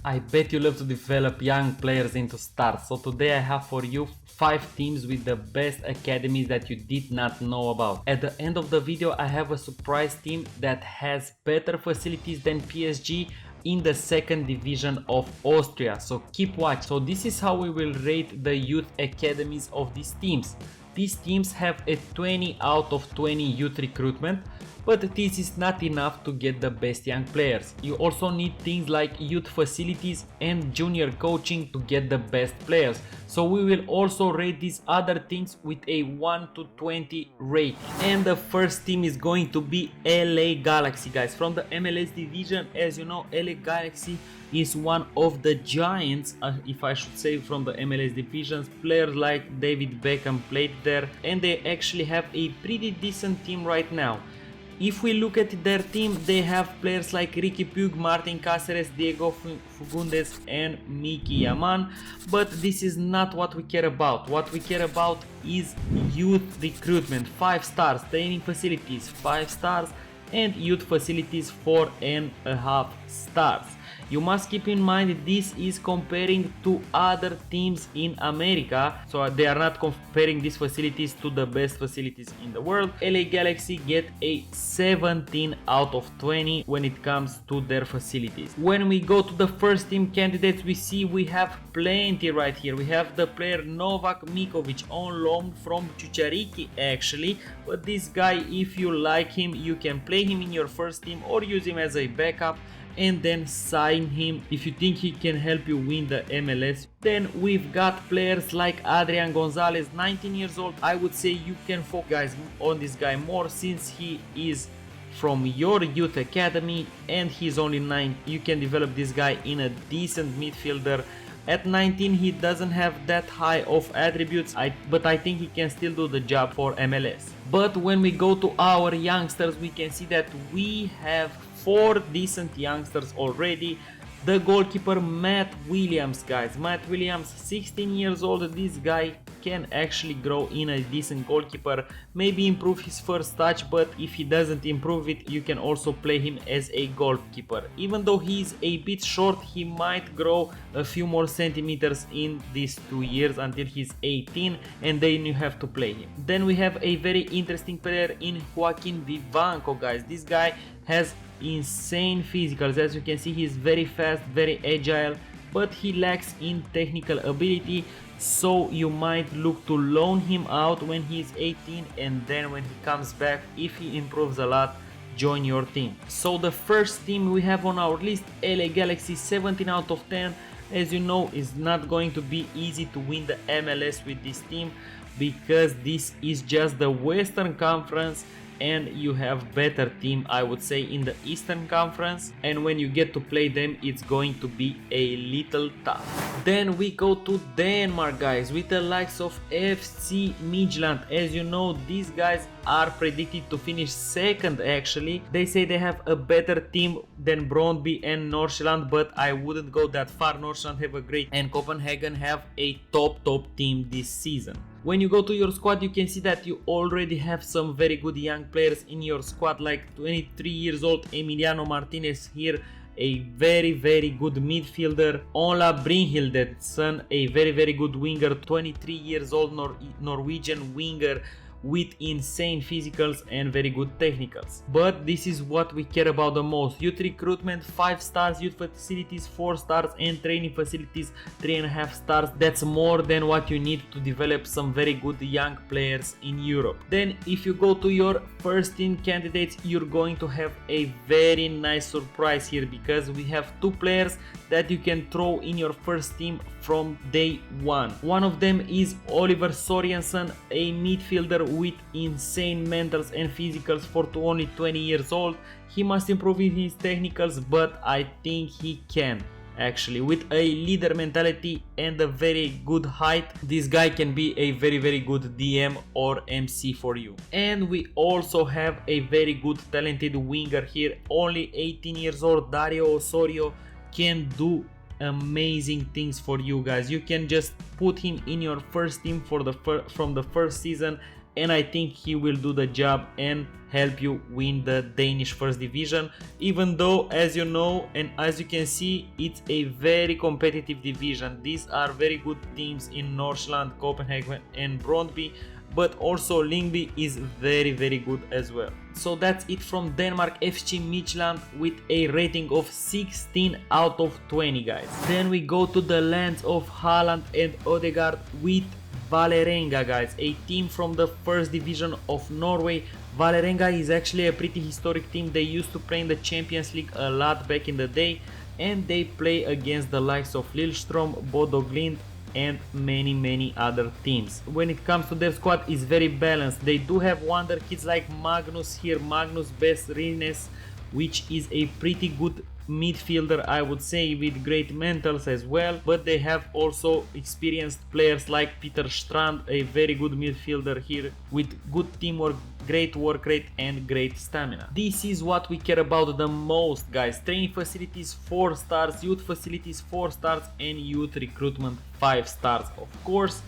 I bet you love to develop young players into stars, so today I have for you 5 teams with the best academies that you did not know about. At the end of the video I have a surprise team that has better facilities than PSG in the second division of Austria, so keep watching. So this is how we will rate the youth academies of these teams. These teams have a 20 out of 20 youth recruitment, but this is not enough to get the best young players. You also need things like youth facilities and junior coaching to get the best players. So we will also rate these other things with a 1 to 20 rate. And the first team is going to be LA Galaxy, guys. From the MLS division, as you know, LA Galaxy is one of the giants, if I should say, from the MLS divisions. Players like David Beckham played there, and they actually have a pretty decent team right now. If we look at their team, they have players like Ricky Puig, Martin Cáceres, Diego Fagundes and Miki Yaman, but this is not what we care about. What we care about is youth recruitment, 5 stars, training facilities 5 stars, and youth facilities 4.5 stars. You must keep in mind this is comparing to other teams in America, so they are not comparing these facilities to the best facilities in the world. LA Galaxy get a 17 out of 20 when it comes to their facilities. When we go to the first team candidates, we see we have plenty right here. We have the player Novak Mikovic on loan from Chuchariki actually, but this guy, if you like him, you can play him in your first team or use him as a backup and then sign him if you think he can help you win the MLS. Then we've got players like Adrian Gonzalez, 19 years old. I would say you can focus, guys, on this guy more since he is from your youth academy and he's only 9. You can develop this guy in a decent midfielder. At 19 he doesn't have that high of attributes, but I think he can still do the job for MLS. But when we go to our youngsters, we can see that we have 4 decent youngsters already. The goalkeeper Matt Williams, guys. Matt Williams, 16 years old. This guy can actually grow in a decent goalkeeper, maybe improve his first touch, but if he doesn't improve it, you can also play him as a goalkeeper. Even though he's a bit short, he might grow a few more centimeters in these 2 years until he's 18, and then you have to play him. Then we have a very interesting player in Joaquin Vivanco, guys. This guy has insane physicals. As you can see, he's very fast, very agile, but he lacks in technical ability, so you might look to loan him out when he's 18, and then when he comes back, if he improves a lot, join your team. So the first team we have on our list, LA Galaxy, 17 out of 10. As you know, it's not going to be easy to win the MLS with this team because this is just the Western Conference and you have better team, I would say, in the Eastern Conference, and when you get to play them, it's going to be a little tough. Then we go to Denmark, guys, with the likes of FC Midtjylland. As you know, these guys are predicted to finish second actually. They say they have a better team than Brøndby and Nordsj&aelig, but I wouldn't go that far. Nordsj&aelig have a great, and Copenhagen have a top team this season. When you go to your squad, you can see that you already have some very good young players in your squad, like 23 years old Emiliano Martinez here, a very good midfielder. Ola Brynhildsen, a very good winger, 23 years old Norwegian winger with insane physicals and very good technicals. But this is what we care about the most. Youth recruitment 5 stars, youth facilities 4 stars, and training facilities 3.5 stars. That's more than what you need to develop some very good young players in Europe. Then if you go to your first team candidates, you're going to have a very nice surprise here, because we have 2 players that you can throw in your first team from day one. One of them is Oliver Sorensen, a midfielder with insane mentals and physicals for only 20 years old. He must improve in his technicals, but I think he can. Actually, with a leader mentality and a very good height, this guy can be a very good DM or MC for you. And we also have a very good talented winger here, only 18 years old, Dario Osorio, can do amazing things for you guys. You can just put him in your first team from the first season and I think he will do the job and help you win the Danish first division, even though, as you know and as you can see, it's a very competitive division. These are very good teams in Nordsj&aelig, Copenhagen and Brøndby, but also Lyngby is very good as well. So that's it from Denmark, FC Midtjylland, with a rating of 16 out of 20, guys. Then we go to the lands of Haaland and Odegaard with Valerenga, guys, a team from the first division of Norway. Valerenga is actually a pretty historic team. They used to play in the Champions League a lot back in the day, and they play against the likes of Lillestrøm, Bodo Glimt and many other teams. When it comes to their squad, it's very balanced. They do have wonder kids like Magnus here, Magnus Besrines, which is a pretty good midfielder, I would say, with great mentals as well, but they have also experienced players like Peter Strand, a very good midfielder here with good teamwork, great work rate and great stamina. This is what we care about the most, guys. Training facilities 4 stars, youth facilities 4 stars and youth recruitment 5 stars. Of course,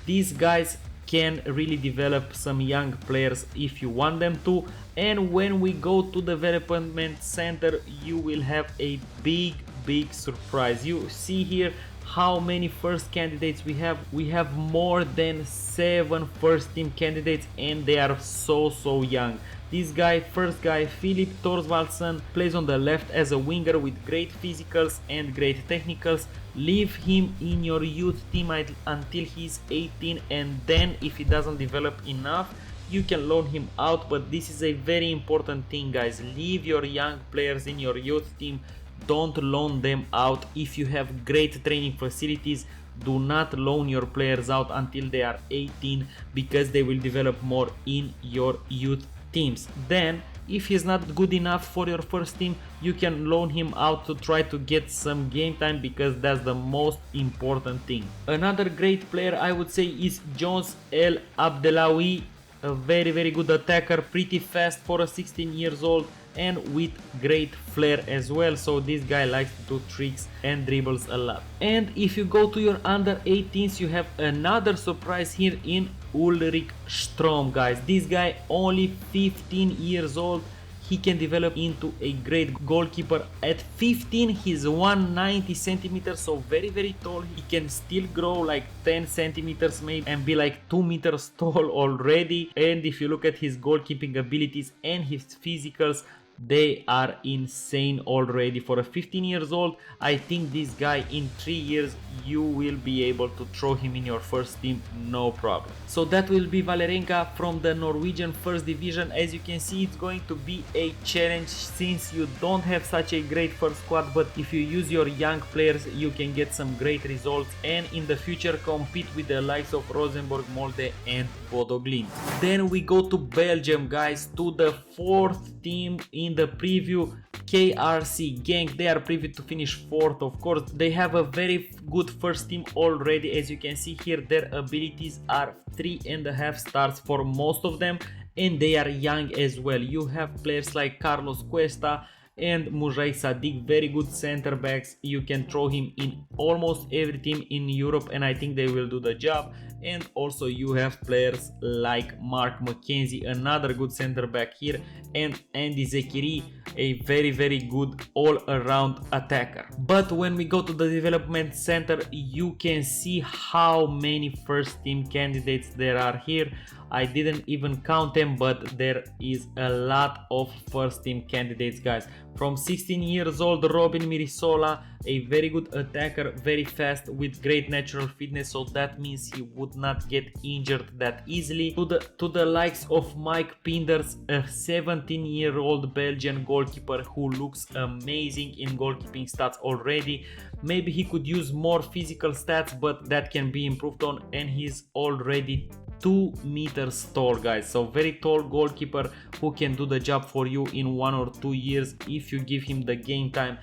these guys can really develop some young players if you want them to, and when we go to the development center you will have a big surprise. You see here how many first candidates we have. We have more than 7 first team candidates and they are so young. This guy, first guy, Philip Thorvaldsen, plays on the left as a winger with great physicals and great technicals. Leave him in your youth team until he's 18, and then if he doesn't develop enough, you can loan him out. But this is a very important thing, guys. Leave your young players in your youth team. Don't loan them out. If you have great training facilities, do not loan your players out until they are 18, because they will develop more in your youth teams. Then if he's not good enough for your first team, you can loan him out to try to get some game time, because that's the most important thing. Another great player I would say is Jones El Abdelawi, a very good attacker, pretty fast for a 16 years old and with great flair as well. So this guy likes to do tricks and dribbles a lot. And if you go to your under 18s, you have another surprise here in Ulrik Strom, guys. This guy only 15 years old. He can develop into a great goalkeeper. At 15 he's 190 centimeters, so very tall. He can still grow like 10 centimeters maybe and be like 2 meters tall already. And if you look at his goalkeeping abilities and his physicals, they are insane already. For a 15 years old, I think this guy in 3 years you will be able to throw him in your first team, no problem. So that will be Valerenga from the Norwegian first division. As you can see, it's going to be a challenge since you don't have such a great first squad, but if you use your young players you can get some great results and in the future compete with the likes of Rosenborg, Molde and Bodo Glimt. Then we go to Belgium, guys, to the 4th team in the preview, KRC Genk. They are previewed to finish 4th, of course. They have a very good first team already. As you can see here, their abilities are 3.5 stars for most of them, and they are young as well. You have players like Carlos Cuesta and Mujai Sadiq, very good center backs. You can throw him in almost every team in Europe and I think they will do the job. And also you have players like Mark McKenzie, another good center back here, and Andy Zekiri, a very good all-around attacker. But when we go to the development center, you can see how many first team candidates there are here. I didn't even count them, but there is a lot of first team candidates, guys. From 16 years old, Robin Mirisola, a very good attacker, very fast with great natural fitness, so that means he would not get injured that easily. To the likes of Mike Pinders, a 17-year-old Belgian goalkeeper who looks amazing in goalkeeping stats already. Maybe he could use more physical stats, but that can be improved on, and he's already 2 meters tall, guys. So very tall goalkeeper who can do the job for you in 1 or 2 years if you give him the game time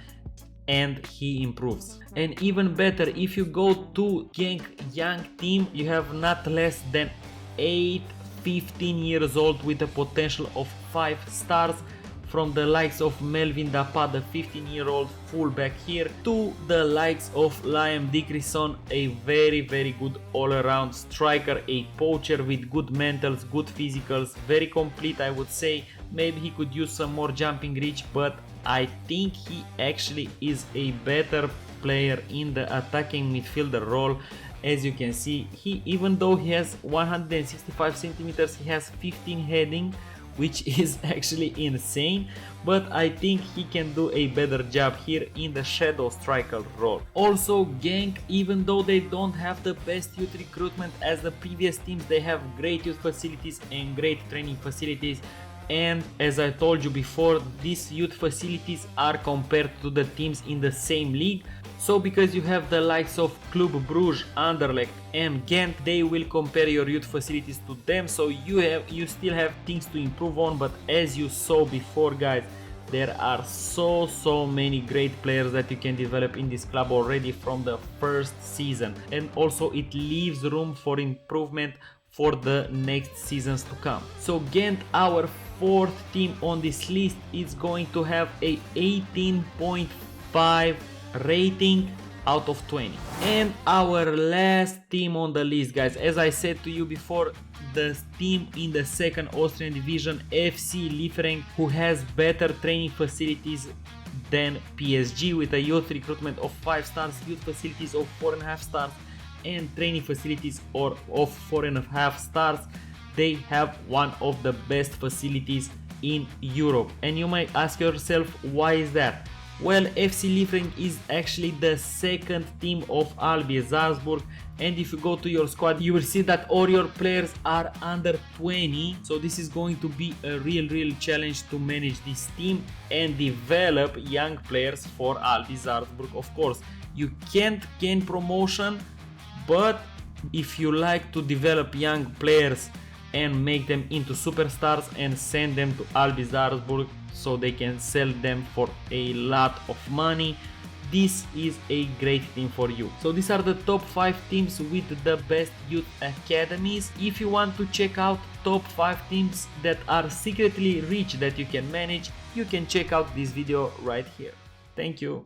and he improves. And even better, if you go to Genk young team, you have not less than 8 15 years old with a potential of 5 stars. from the likes of Melvin Dapa, the 15-year-old fullback here, to the likes of Liam Dickerson, a very good all-around striker, a poacher with good mentals, good physicals, very complete I would say. Maybe he could use some more jumping reach, but I think he actually is a better player in the attacking midfielder role. As you can see, even though he has 165 centimeters, he has 15 heading, which is actually insane, but I think he can do a better job here in the shadow striker role. Also, Genk, even though they don't have the best youth recruitment as the previous teams, they have great youth facilities and great training facilities. And as I told you before, these youth facilities are compared to the teams in the same league. So because you have the likes of Club Brugge, Anderlecht and Ghent, they will compare your youth facilities to them. So you still have things to improve on, but as you saw before guys, there are so many great players that you can develop in this club already from the first season. And also it leaves room for improvement for the next seasons to come. So Ghent, our fourth team on this list, is going to have a 18.5 rating out of 20. And our last team on the list guys, as I said to you before, the team in the second Austrian division, FC Liefering, who has better training facilities than PSG, with a youth recruitment of 5 stars, youth facilities of 4.5 stars and training facilities of 4.5 stars. They have one of the best facilities in Europe. And you might ask yourself, why is that? Well, FC Liefering is actually the second team of Albi Salzburg, and if you go to your squad, you will see that all your players are under 20. So this is going to be a real challenge to manage this team and develop young players for Albi Salzburg. Of course, you can't gain promotion, but if you like to develop young players and make them into superstars and send them to Albi Salzburg so they can sell them for a lot of money, this is a great team for you. So these are the top 5 teams with the best youth academies. If you want to check out top 5 teams that are secretly rich that you can manage, you can check out this video right here. Thank you.